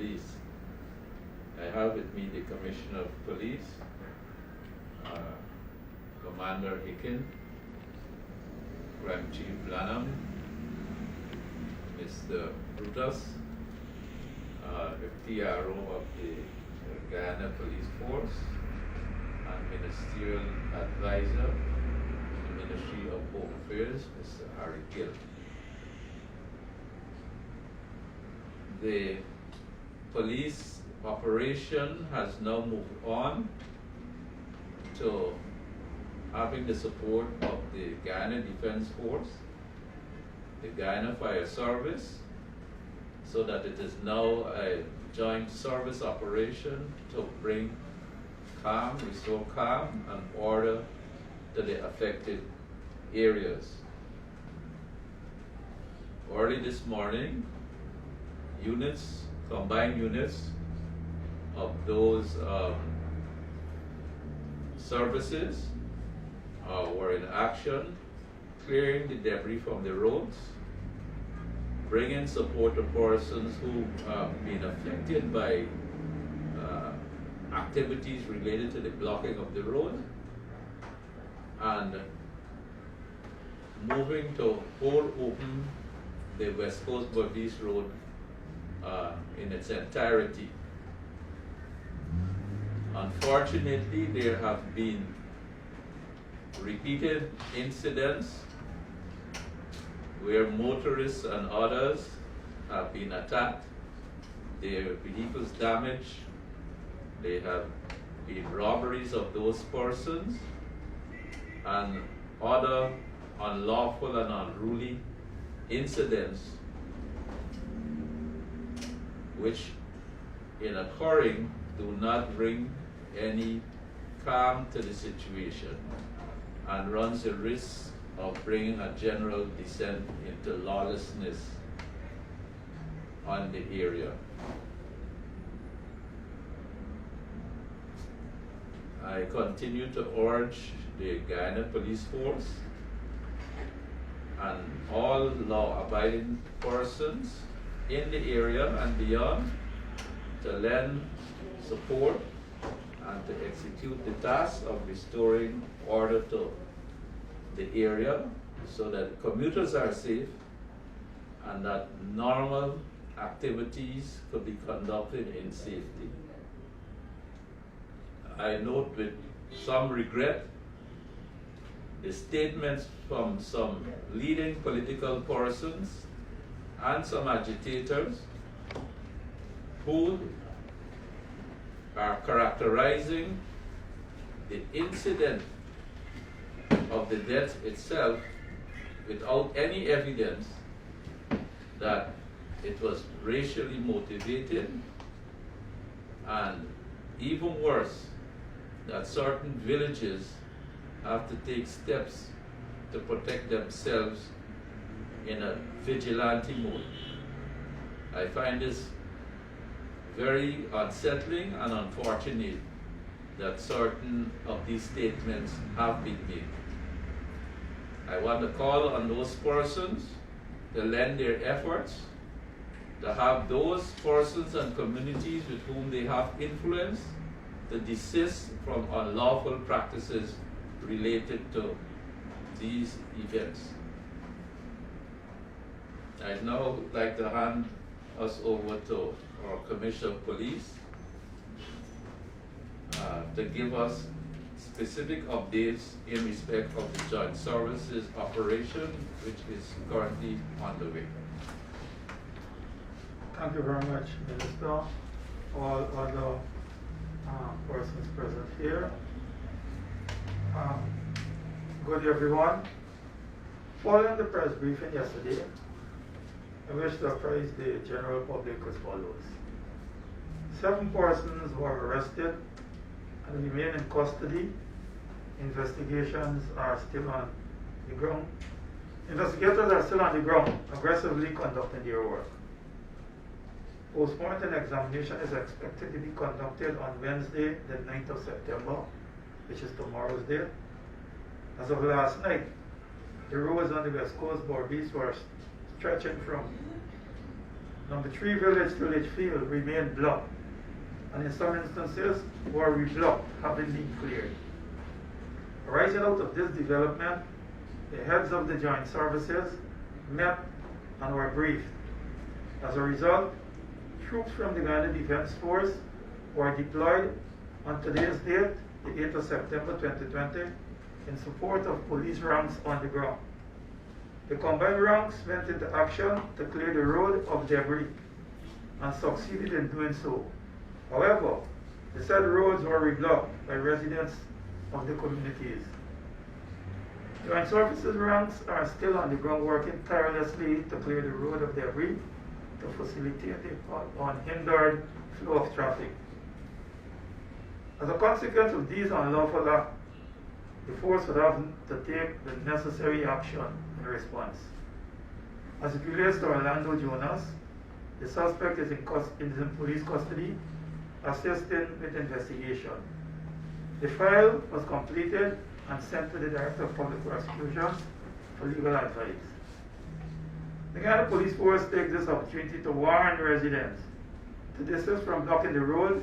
Berbice. I have with me the Commissioner of Police, Commander Hicken, Crime Chief Lanham, Mr. Brutus, FTRO of the Guyana Police Force, and Ministerial Advisor to the Ministry of Home Affairs, Mr. Herny Teens. The police operation has now moved on to having the support of the Guyana Defense Force, the Guyana Fire Service, so that it is now a joint service operation to bring calm, restore calm and order to the affected areas. Early this morning, combined units of those services were in action, clearing the debris from the roads, bringing support to persons who have been affected by activities related to the blocking of the road, and moving to hold open the West Coast Berbice Road in its entirety. Unfortunately, there have been repeated incidents where motorists and others have been attacked, their vehicles damaged, there have been robberies of those persons, and other unlawful and unruly incidents which, in occurring, do not bring any calm to the situation and runs the risk of bringing a general descent into lawlessness on the area. I continue to urge the Guyana Police Force and all law-abiding persons in the area and beyond to lend support and to execute the task of restoring order to the area so that commuters are safe and that normal activities could be conducted in safety. I note with some regret the statements from some leading political persons and some agitators who are characterizing the incident of the death itself without any evidence that it was racially motivated, and even worse, that certain villages have to take steps to protect themselves in a vigilante mode. I find this very unsettling and unfortunate that certain of these statements have been made. I want to call on those persons to lend their efforts, to have those persons and communities with whom they have influence to desist from unlawful practices related to these events. I'd now like to hand us over to our Commissioner of Police to give us specific updates in respect of the joint services operation, which is currently underway. Thank you very much, Minister. All other persons present here. Good everyone. Following the press briefing yesterday, I wish to apprise the general public as follows. 7 persons were arrested and remain in custody. Investigations are still on the ground. Investigators are still on the ground, aggressively conducting their work. Postmortem examination is expected to be conducted on Wednesday, the 9th of September, which is tomorrow's date. As of last night, the roads on the West Coast Berbice were stretching from Number 3 village to village field remained blocked, and in some instances were reblocked, having been cleared. Arising out of this development, the heads of the joint services met and were briefed. As a result, troops from the Guyana Defense Force were deployed on today's date, the 8th of September 2020, in support of police ranks on the ground. The combined ranks went into action to clear the road of debris and succeeded in doing so. However, the said roads were reblocked by residents of the communities. Joint services ranks are still on the ground working tirelessly to clear the road of debris to facilitate the unhindered flow of traffic. As a consequence of these unlawful acts, the force would have to take the necessary action in response. As it relates to Orlando Jonas, the suspect is in police custody, assisting with investigation. The file was completed and sent to the Director of Public Prosecution for legal advice. The Guyana Police Force takes this opportunity to warn residents to desist from blocking the road,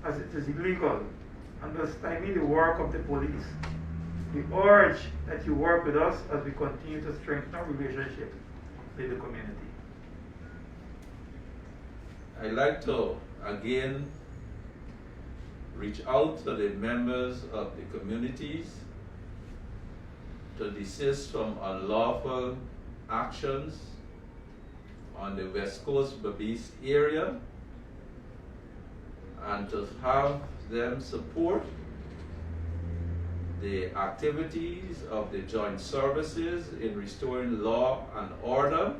as it is illegal and will stymie the work of the police. We urge that you work with us as we continue to strengthen our relationship with the community. I'd like to again reach out to the members of the communities to desist from unlawful actions on the West Coast Babies area and to have them support the activities of the joint services in restoring law and order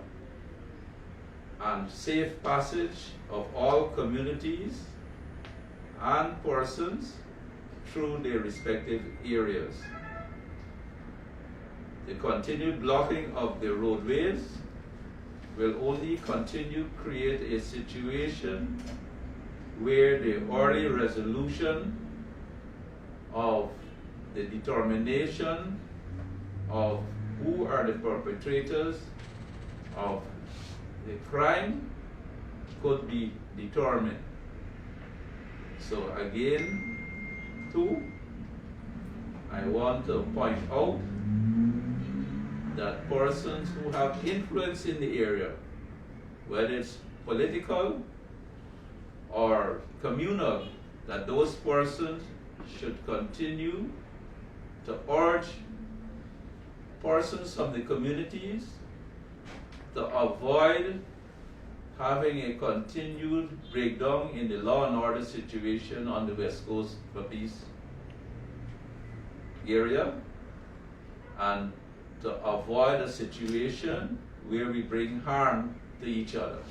and safe passage of all communities and persons through their respective areas. The continued blocking of the roadways will only continue to create a situation where the early resolution of the determination of who are the perpetrators of the crime could be determined. So again, too, I want to point out that persons who have influence in the area, whether it's political or communal, that those persons should continue to urge persons from the communities to avoid having a continued breakdown in the law and order situation on the West Coast Babies area, and to avoid a situation where we bring harm to each other.